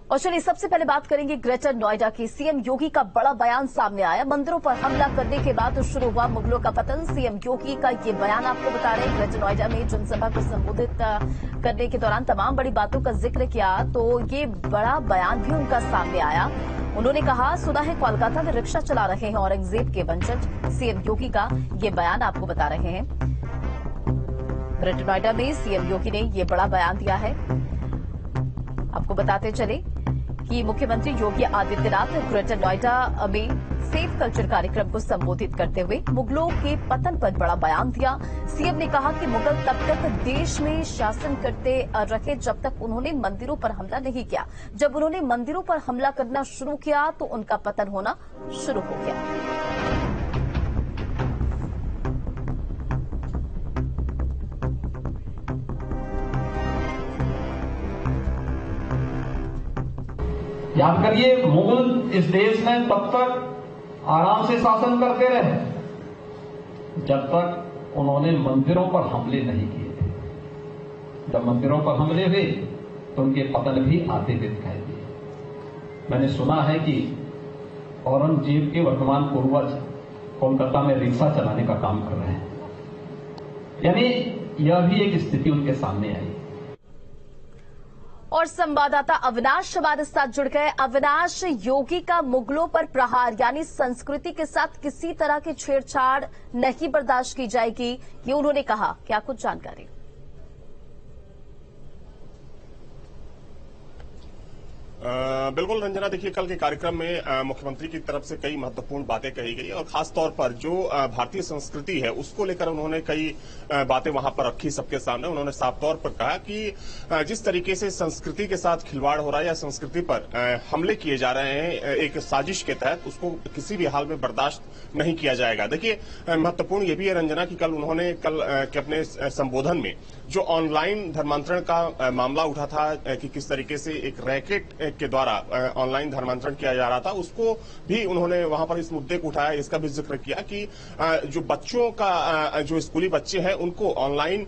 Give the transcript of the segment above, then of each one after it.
और चलिए सबसे पहले बात करेंगे ग्रेटर नोएडा की। सीएम योगी का बड़ा बयान सामने आया। मंदिरों पर हमला करने के बाद शुरू हुआ मुगलों का पतन। सीएम योगी का ये बयान आपको बता रहे हैं। ग्रेटर नोएडा में जनसभा को संबोधित करने के दौरान तमाम बड़ी बातों का जिक्र किया, तो ये बड़ा बयान भी उनका सामने आया। उन्होंने कहा, सुना है कोलकाता में रिक्शा चला रहे हैं औरंगजेब के वंशज। सीएम योगी का ये बयान आपको बता रहे हैं। ग्रेटर नोएडा में सीएम योगी ने ये बड़ा बयान दिया है। आपको बताते चले कि मुख्यमंत्री योगी आदित्यनाथ ग्रेटर नोएडा में सेफ कल्चर कार्यक्रम को संबोधित करते हुए मुगलों के पतन पर बड़ा बयान दिया। सीएम ने कहा कि मुगल तब तक देश में शासन करते रहे जब तक उन्होंने मंदिरों पर हमला नहीं किया। जब उन्होंने मंदिरों पर हमला करना शुरू किया तो उनका पतन होना शुरू हो गया। याद करिए, मुगल इस देश में तब तक आराम से शासन करते रहे जब तक उन्होंने मंदिरों पर हमले नहीं किए थे। जब मंदिरों पर हमले हुए तो उनके पतन भी आते हुए दिखाई दिए। मैंने सुना है कि औरंगजेब के वर्तमान पूर्वज कोलकाता में रिक्शा चलाने का काम कर रहे हैं, यानी यह भी एक स्थिति उनके सामने आई। और संवाददाता अविनाश हमारे साथ जुड़ गए। अविनाश, योगी का मुगलों पर प्रहार यानी संस्कृति के साथ किसी तरह की छेड़छाड़ नहीं बर्दाश्त की जाएगी, ये उन्होंने कहा। क्या कुछ जानकारी? बिल्कुल रंजना, देखिए कल के कार्यक्रम में मुख्यमंत्री की तरफ से कई महत्वपूर्ण बातें कही गई और खास तौर पर जो भारतीय संस्कृति है उसको लेकर उन्होंने कई बातें वहां पर रखी सबके सामने। उन्होंने साफ तौर पर कहा कि जिस तरीके से संस्कृति के साथ खिलवाड़ हो रहा है या संस्कृति पर हमले किए जा रहे हैं एक साजिश के तहत, उसको किसी भी हाल में बर्दाश्त नहीं किया जाएगा। देखिए महत्वपूर्ण ये भी है रंजना कि कल उन्होंने के अपने संबोधन में जो ऑनलाइन धर्मांतरण का मामला उठा था कि किस तरीके से एक रैकेट के द्वारा ऑनलाइन धर्मांतरण किया जा रहा था, उसको भी उन्होंने वहां पर इस मुद्दे को उठाया। इसका भी जिक्र किया कि जो बच्चों का जो स्कूली बच्चे हैं उनको ऑनलाइन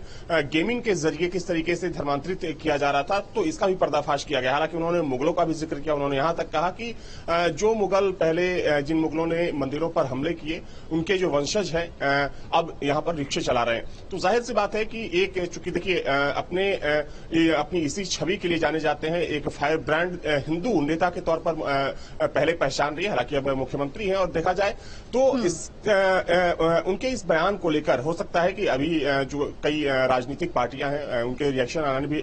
गेमिंग के जरिए किस तरीके से धर्मांतरित किया जा रहा था, तो इसका भी पर्दाफाश किया गया। हालांकि उन्होंने मुगलों का भी जिक्र किया। उन्होंने यहां तक कहा कि जो मुगल पहले जिन मुगलों ने मंदिरों पर हमले किए उनके जो वंशज हैं अब यहां पर रिक्शे चला रहे हैं। तो जाहिर सी बात है कि एक चूंकि देखिए अपनी इसी छवि के लिए जाने जाते हैं, एक फायर ब्रांड हिंदू नेता के तौर पर पहले पहचान रही है। हालांकि अब मुख्यमंत्री हैं और देखा जाए तो उनके इस बयान को लेकर हो सकता है कि अभी जो कई राजनीतिक पार्टियां हैं उनके रिएक्शन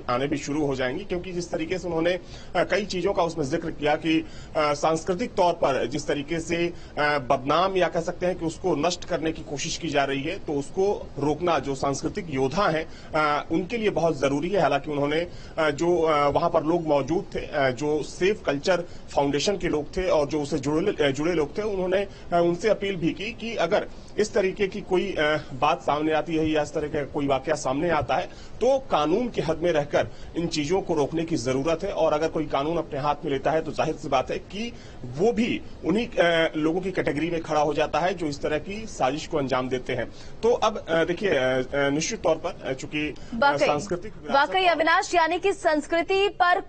आने भी शुरू हो जाएंगी, क्योंकि जिस तरीके से उन्होंने कई चीजों का उसमें जिक्र किया कि सांस्कृतिक तौर पर जिस तरीके से बदनाम या कह सकते हैं कि उसको नष्ट करने की कोशिश की जा रही है, तो उसको रोकना जो सांस्कृतिक योद्धा हैं उनके लिए बहुत जरूरी है। हालांकि उन्होंने जो वहां पर लोग मौजूद थे, जो सेफ कल्चर फाउंडेशन के लोग थे और जो उससे जुड़े लोग थे, उन्होंने उनसे अपील भी की कि अगर इस तरीके की कोई बात सामने आती है या इस तरह का कोई वाकया सामने आता है तो कानून के हद में रहकर इन चीजों को रोकने की जरूरत है। और अगर कोई कानून अपने हाथ में लेता है तो जाहिर सी बात है कि वो भी उन्हीं लोगों की कैटेगरी में खड़ा हो जाता है जो इस तरह की साजिश को अंजाम देते हैं। तो अब देखिए निश्चित तौर पर चूंकि सांस्कृतिक वाकई अविनाश, यानी कि संस्कृति पर